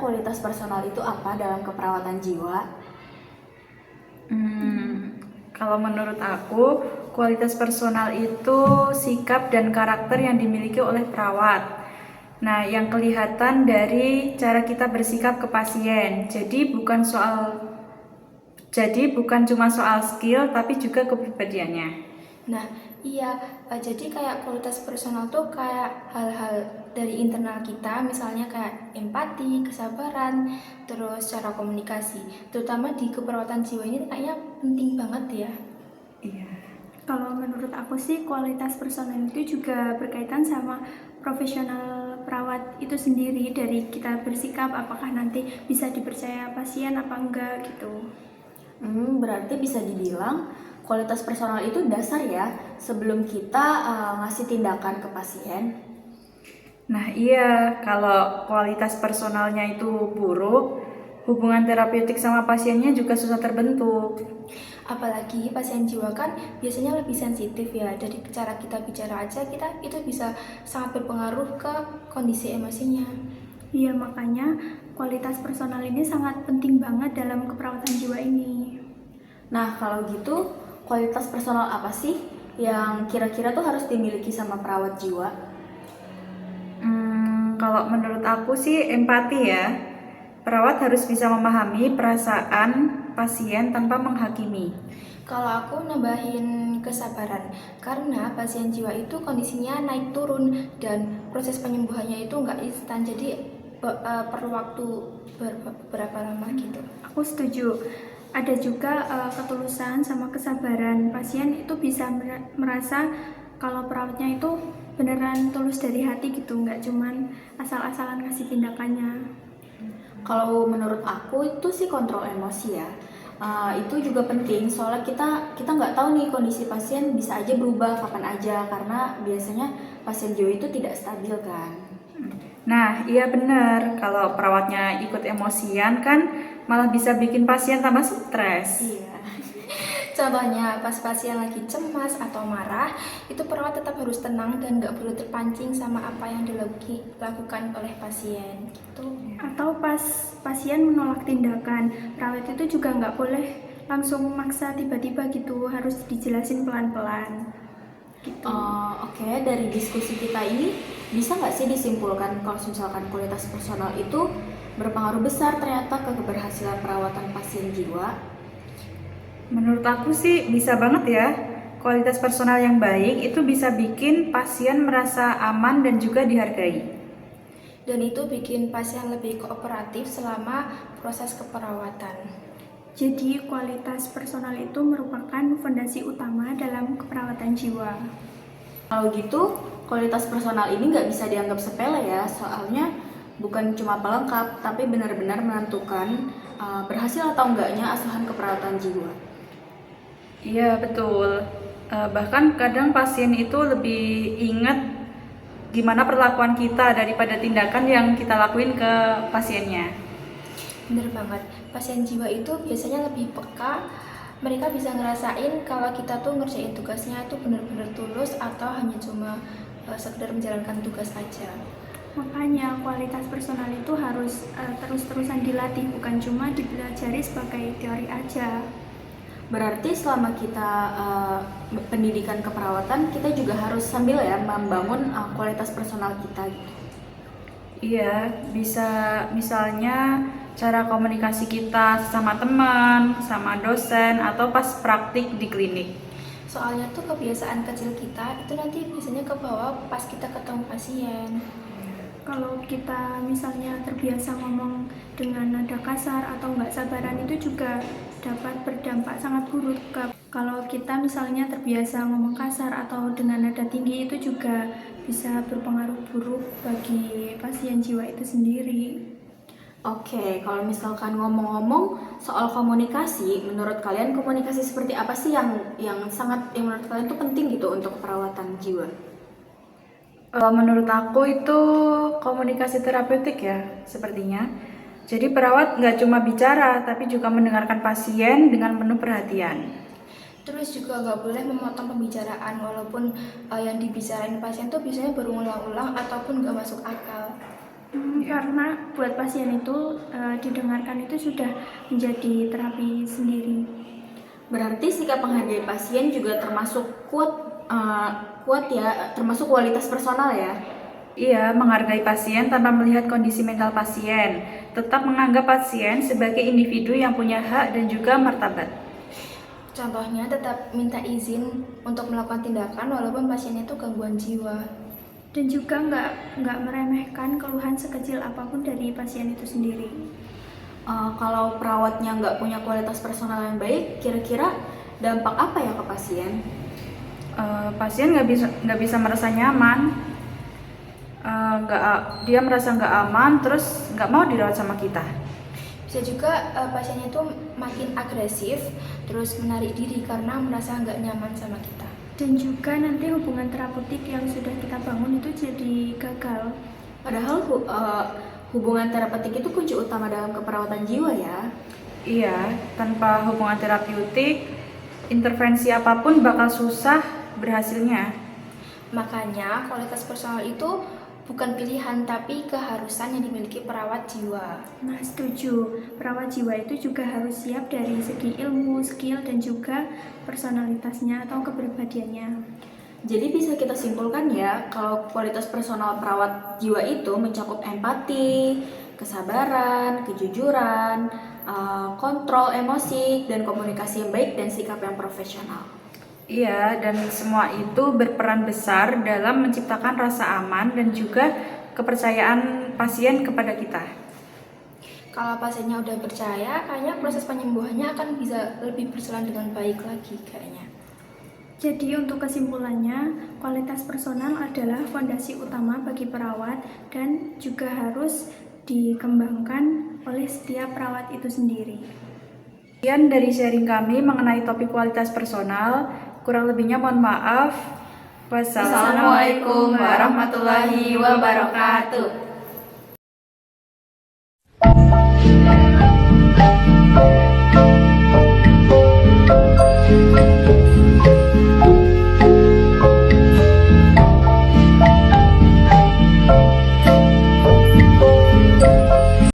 kualitas personal itu apa dalam keperawatan jiwa? Kalau menurut aku, kualitas personal itu sikap dan karakter yang dimiliki oleh perawat. Nah, yang kelihatan dari cara kita bersikap ke pasien. Jadi bukan cuma soal skill, tapi juga kepribadiannya. Nah, iya, jadi kayak kualitas personal tuh kayak hal-hal dari internal kita, misalnya kayak empati, kesabaran, terus cara komunikasi. Terutama di keperawatan jiwa ini kayaknya penting banget ya. Iya. Kalau menurut aku sih kualitas personal itu juga berkaitan sama profesional perawat itu sendiri, dari kita bersikap apakah nanti bisa dipercaya pasien apa enggak gitu. Berarti bisa dibilang kualitas personal itu dasar ya sebelum kita ngasih tindakan ke pasien. Nah, iya, kalau kualitas personalnya itu buruk, hubungan terapeutik sama pasiennya juga susah terbentuk. Apalagi pasien jiwa kan biasanya lebih sensitif ya, dari cara kita bicara aja kita itu bisa sangat berpengaruh ke kondisi emosinya. Iya, makanya kualitas personal ini sangat penting banget dalam keperawatan jiwa ini. Nah, kalau gitu kualitas personal apa sih yang kira-kira tuh harus dimiliki sama perawat jiwa? Kalau menurut aku sih empati ya. Perawat harus bisa memahami perasaan pasien tanpa menghakimi. Kalau aku nambahin kesabaran, karena pasien jiwa itu kondisinya naik turun dan proses penyembuhannya itu nggak instan, jadi perlu waktu berapa lama gitu. Aku setuju. Ada juga ketulusan sama kesabaran. Pasien itu bisa merasa kalau perawatnya itu beneran tulus dari hati gitu, nggak cuman asal-asalan ngasih tindakannya. Kalau menurut aku itu sih kontrol emosi ya. Itu juga penting soalnya kita nggak tahu nih kondisi pasien bisa aja berubah kapan aja karena biasanya pasien jiwa itu tidak stabil kan. Nah, iya benar. Kalau perawatnya ikut emosian kan malah bisa bikin pasien tambah stres. Iya. Contohnya pas pasien lagi cemas atau marah, itu perawat tetap harus tenang dan nggak perlu terpancing sama apa yang dilakukan oleh pasien gitu. Atau pas pasien menolak tindakan, perawat itu juga nggak boleh langsung maksa tiba-tiba gitu, harus dijelasin pelan-pelan gitu. Oke, dari diskusi kita ini bisa nggak sih disimpulkan kalau misalkan kualitas personal itu berpengaruh besar ternyata ke keberhasilan perawatan pasien jiwa? Menurut aku sih bisa banget ya. Kualitas personal yang baik itu bisa bikin pasien merasa aman dan juga dihargai. Dan itu bikin pasien lebih kooperatif selama proses keperawatan. Jadi kualitas personal itu merupakan fondasi utama dalam keperawatan jiwa. Kalau gitu, kualitas personal ini nggak bisa dianggap sepele ya, soalnya bukan cuma pelengkap, tapi benar-benar menentukan berhasil atau enggaknya asuhan keperawatan jiwa. Iya, betul. Bahkan kadang pasien itu lebih ingat gimana perlakuan kita daripada tindakan yang kita lakuin ke pasiennya. Bener banget, pasien jiwa itu biasanya lebih peka. Mereka bisa ngerasain kalau kita tuh ngerjain tugasnya itu bener-bener tulus atau hanya cuma sekedar menjalankan tugas aja. Makanya kualitas personal itu harus terus-terusan dilatih, bukan cuma dipelajari sebagai teori aja. Berarti selama kita pendidikan keperawatan, kita juga harus sambil ya membangun kualitas personal kita gitu. Iya, bisa misalnya cara komunikasi kita sama teman, sama dosen, atau pas praktik di klinik. Soalnya tuh kebiasaan kecil kita itu nanti biasanya kebawa pas kita ketemu pasien. Kalau kita misalnya terbiasa ngomong dengan nada kasar atau nggak sabaran, itu juga dapat berdampak sangat buruk. Kalau kita misalnya terbiasa ngomong kasar atau dengan nada tinggi, itu juga bisa berpengaruh buruk bagi pasien jiwa itu sendiri. Oke, kalau misalkan ngomong-ngomong soal komunikasi, menurut kalian komunikasi seperti apa sih yang menurut kalian tuh penting gitu untuk perawatan jiwa? Menurut aku itu komunikasi terapeutik ya, sepertinya. Jadi perawat nggak cuma bicara, tapi juga mendengarkan pasien dengan penuh perhatian. Terus juga nggak boleh memotong pembicaraan walaupun yang dibicarain pasien tuh biasanya berulang-ulang ataupun nggak masuk akal. Karena buat pasien itu didengarkan itu sudah menjadi terapi sendiri. Berarti sikap menghargai pasien juga termasuk kuat ya, termasuk kualitas personal ya. Iya, menghargai pasien tanpa melihat kondisi mental pasien, tetap menganggap pasien sebagai individu yang punya hak dan juga martabat. Contohnya tetap minta izin untuk melakukan tindakan walaupun pasien itu gangguan jiwa. Dan juga nggak meremehkan keluhan sekecil apapun dari pasien itu sendiri. Kalau perawatnya nggak punya kualitas personal yang baik, kira-kira dampak apa ya ke pasien? Pasien nggak bisa merasa nyaman, dia merasa nggak aman, terus nggak mau dirawat sama kita. Bisa juga pasiennya itu makin agresif, terus menarik diri karena merasa nggak nyaman sama kita. Dan juga nanti hubungan terapeutik yang sudah kita bangun itu jadi gagal. Padahal hubungan terapeutik itu kunci utama dalam keperawatan jiwa ya. Iya, tanpa hubungan terapeutik, intervensi apapun bakal susah berhasilnya. Makanya kualitas personal itu bukan pilihan tapi keharusan yang dimiliki perawat jiwa. Nah, setuju. Perawat jiwa itu juga harus siap dari segi ilmu, skill, dan juga personalitasnya atau kepribadiannya. Jadi bisa kita simpulkan ya, kalau kualitas personal perawat jiwa itu mencakup empati, kesabaran, kejujuran, kontrol emosi, dan komunikasi yang baik dan sikap yang profesional. Iya, dan semua itu berperan besar dalam menciptakan rasa aman dan juga kepercayaan pasien kepada kita. Kalau pasiennya udah percaya, kayaknya proses penyembuhannya akan bisa lebih berjalan dengan baik lagi kayaknya. Jadi untuk kesimpulannya, kualitas personal adalah fondasi utama bagi perawat dan juga harus dikembangkan oleh setiap perawat itu sendiri. Sekian dari sharing kami mengenai topik kualitas personal. Kurang lebihnya mohon maaf. Wassalamualaikum warahmatullahi wabarakatuh.